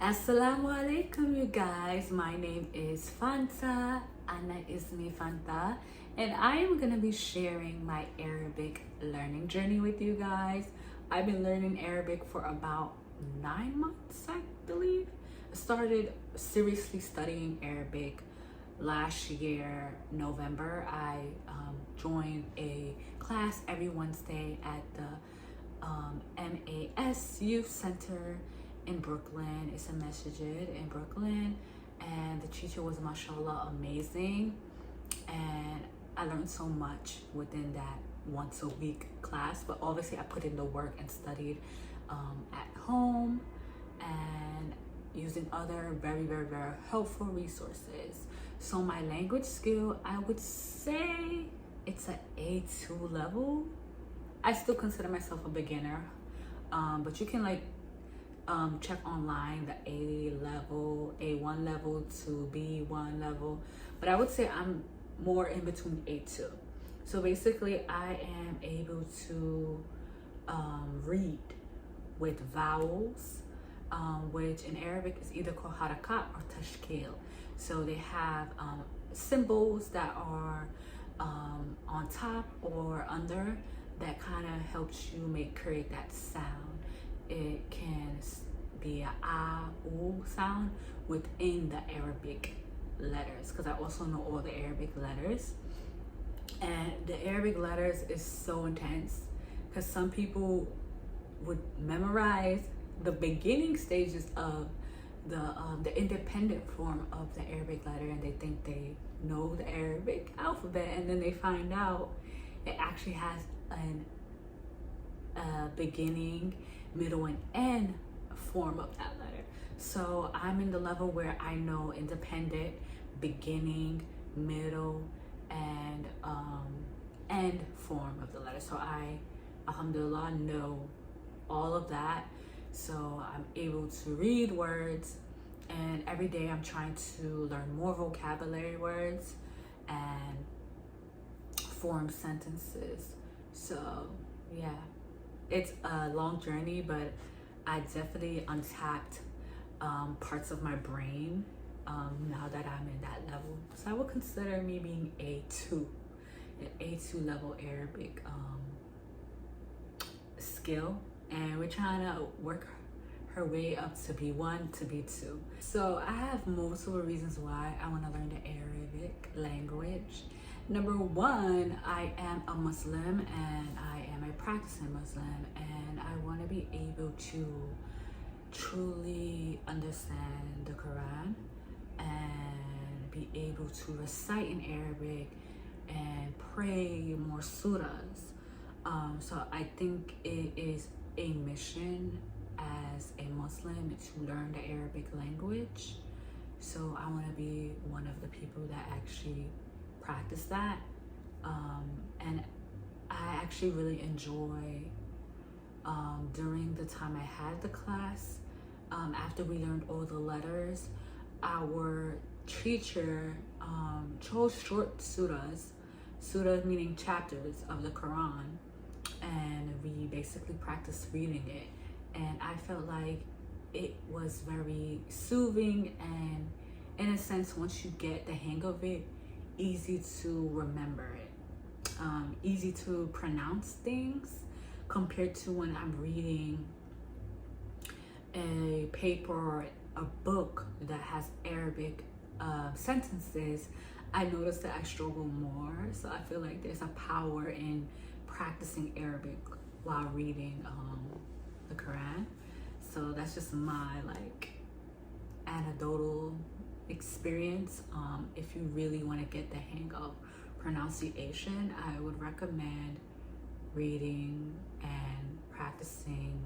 Assalamu alaikum, you guys. My name is Fanta, Anna Ismi Fanta, and I am going to be sharing my Arabic learning journey with you guys. I've been learning Arabic for about 9 months, I believe. I started seriously studying Arabic last year, November. I joined a class every Wednesday at the MAS Youth Center in Brooklyn. It's a masjid in Brooklyn, and the teacher was mashallah amazing, and I learned so much within that once a week class. But obviously I put in the work and studied at home and using other very helpful resources. So my language skill, I would say it's an A2 level. I still consider myself a beginner, but you can check online the A level, A1 level to B1 level, but I would say I'm more in between A2. So basically I am able to read with vowels, which in Arabic is either called harakat or tashkil. So they have symbols that are on top or under that kind of helps you create that sound. It can be a u sound within the Arabic letters, because I also know all the Arabic letters. And the Arabic letters is so intense because some people would memorize the beginning stages of the independent form of the Arabic letter, and they think they know the Arabic alphabet, and then they find out it actually has a beginning, middle, and end form of that letter. So I'm in the level where I know independent, beginning, middle, and end form of the letter. So I, alhamdulillah, know all of that. So I'm able to read words, and every day I'm trying to learn more vocabulary words and form sentences. So yeah, it's a long journey, but I definitely untapped parts of my brain now that I'm in that level. So I would consider me being A2, an A2 level Arabic skill, and we're trying to work her way up to B1 to B2. So I have multiple reasons why I want to learn the Arabic language. Number one, I am a Muslim, and I am a practicing Muslim, and I want to be able to truly understand the Quran and be able to recite in Arabic and pray more surahs. So I think it is a mission as a Muslim to learn the Arabic language. So I want to be one of the people that actually practice that, and I actually really enjoy during the time I had the class, after we learned all the letters, our teacher chose short surahs meaning chapters of the Quran, and we basically practiced reading it, and I felt like it was very soothing, and in a sense, once you get the hang of it, easy to remember it, easy to pronounce things, compared to when I'm reading a paper or a book that has Arabic sentences. I notice that I struggle more. So I feel like there's a power in practicing Arabic while reading the Quran. So that's just my anecdotal experience. If you really want to get the hang of pronunciation, I would recommend reading and practicing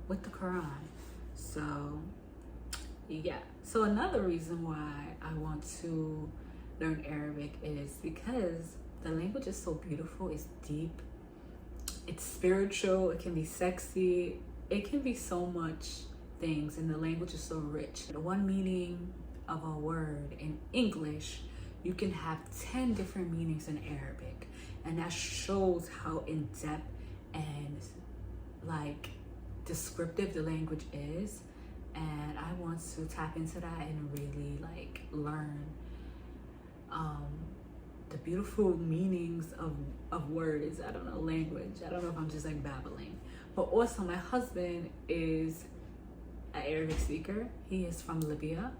with the Quran. So yeah, so another reason why I want to learn Arabic is because the language is so beautiful. It's deep, it's spiritual, it can be sexy, it can be so much things, and the language is so rich. The one meaning of a word in English, you can have 10 different meanings in Arabic, and that shows how in-depth and descriptive the language is. and I want to tap into that and really like learn the beautiful meanings of words. I don't know, language. I don't know if I'm just like babbling. But also my husband is an Arabic speaker. He is from Libya,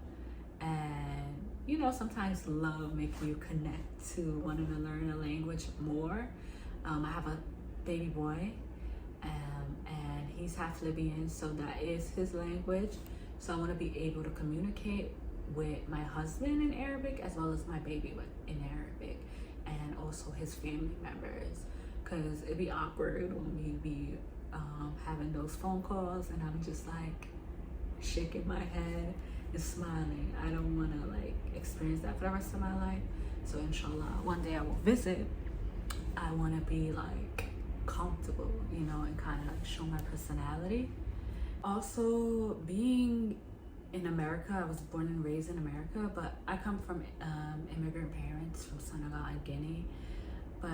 and you know, sometimes love makes you connect to wanting to learn a language more. I have a baby boy, and he's half Libyan, so that is his language. So I want to be able to communicate with my husband in Arabic as well as my baby in Arabic, and also his family members, because it'd be awkward when we be having those phone calls and I'm just like shaking my head and smiling. I don't want to like experience that for the rest of my life. So inshallah, one day I will visit. I want to be like comfortable, you know, and kind of like show my personality. Also, being in America, I was born and raised in America, but I come from immigrant parents from Senegal and Guinea. But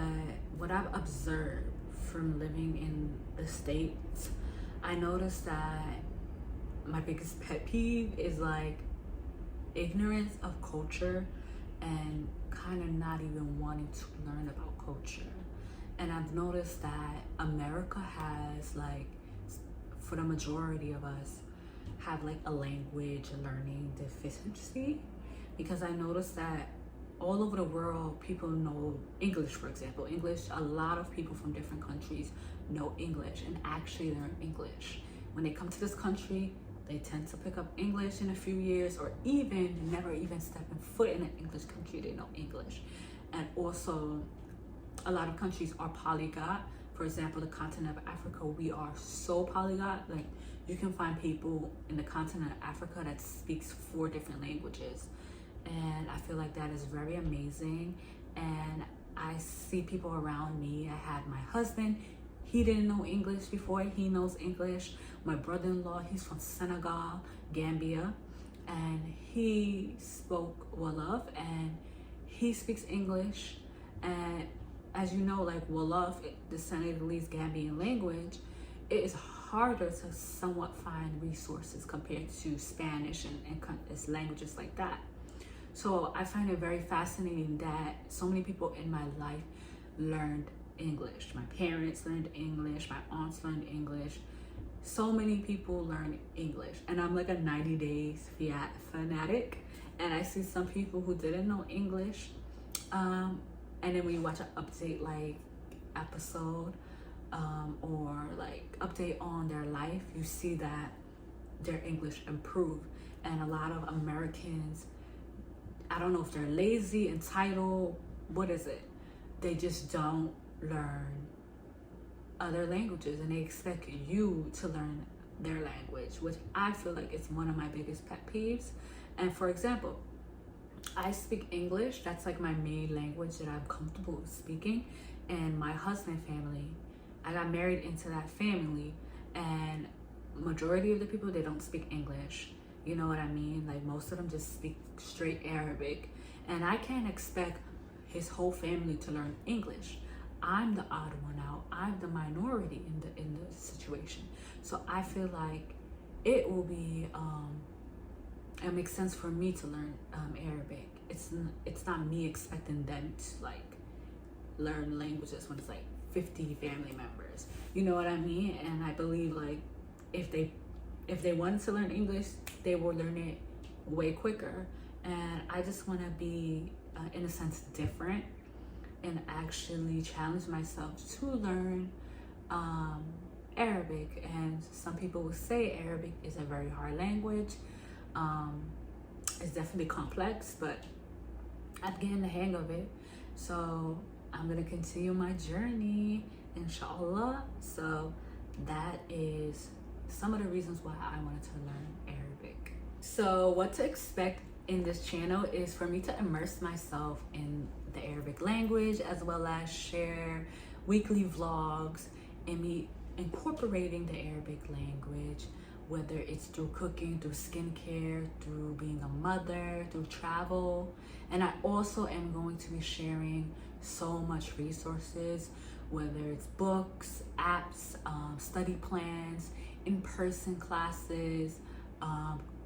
what I've observed from living in the States, I noticed that my biggest pet peeve is like ignorance of culture and kind of not even wanting to learn about culture. And I've noticed that America has like, for the majority of us, have like a language learning deficiency, because I noticed that all over the world people know English. For example, English, a lot of people from different countries know English and actually learn English. When they come to this country, they tend to pick up English in a few years, or even never even stepping foot in an English country, they know English. And also a lot of countries are polyglot. For example, the continent of Africa, we are so polyglot. Like, you can find people in the continent of Africa that speaks 4 different languages. And I feel like that is very amazing. And I see people around me. I had my husband, he didn't know English before, he knows English. My brother-in-law, he's from Senegal, Gambia, and he spoke Wolof and he speaks English. And as you know, like Wolof, the Senegalese Gambian language, it is harder to somewhat find resources compared to Spanish and it's languages like that. So I find it very fascinating that so many people in my life learned English. My parents learned English, my aunts learned English. So many people learn English, and I'm like a 90 Days fanatic, and I see some people who didn't know English, and then when you watch an update like episode or like update on their life, you see that their English improved. And a lot of Americans, I don't know if they're lazy, entitled, what is it? They just don't learn other languages and they expect you to learn their language, which I feel like is one of my biggest pet peeves. And for example, I speak English. That's like my main language that I'm comfortable speaking. And my husband family, I got married into that family, and majority of the people, they don't speak English. You know what I mean? Like most of them just speak straight Arabic. And I can't expect his whole family to learn English. I'm the odd one out. I'm the minority in the situation. So I feel like it will be it makes sense for me to learn Arabic. It's not me expecting them to like learn languages when it's like 50 family members. You know what I mean? And I believe like if they wanted to learn English, they will learn it way quicker. And I just want to be in a sense different and actually challenge myself to learn Arabic. And some people will say Arabic is a very hard language. It's definitely complex, but I'm getting the hang of it. So I'm gonna continue my journey, inshallah. So that is some of the reasons why I wanted to learn Arabic. So what to expect in this channel is for me to immerse myself in the Arabic language, as well as share weekly vlogs and me incorporating the Arabic language, whether it's through cooking, through skincare, through being a mother, through travel. And I also am going to be sharing so much resources, whether it's books, apps, study plans, in-person classes,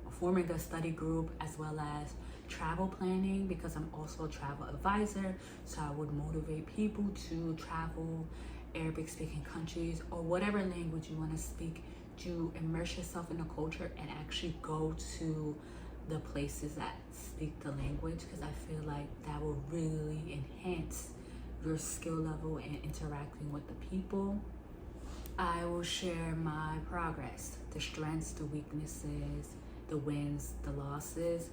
forming a study group, as well as travel planning, because I'm also a travel advisor. So I would motivate people to travel Arabic speaking countries or whatever language you want to speak, to immerse yourself in the culture and actually go to the places that speak the language, because I feel like that will really enhance your skill level and interacting with the people. I will share my progress, the strengths, the weaknesses, the wins, the losses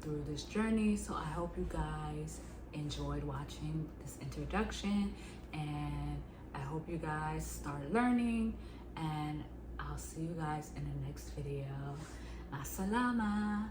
through this journey. So I hope you guys enjoyed watching this introduction, and I hope you guys start learning, and I'll see you guys in the next video. Masalama.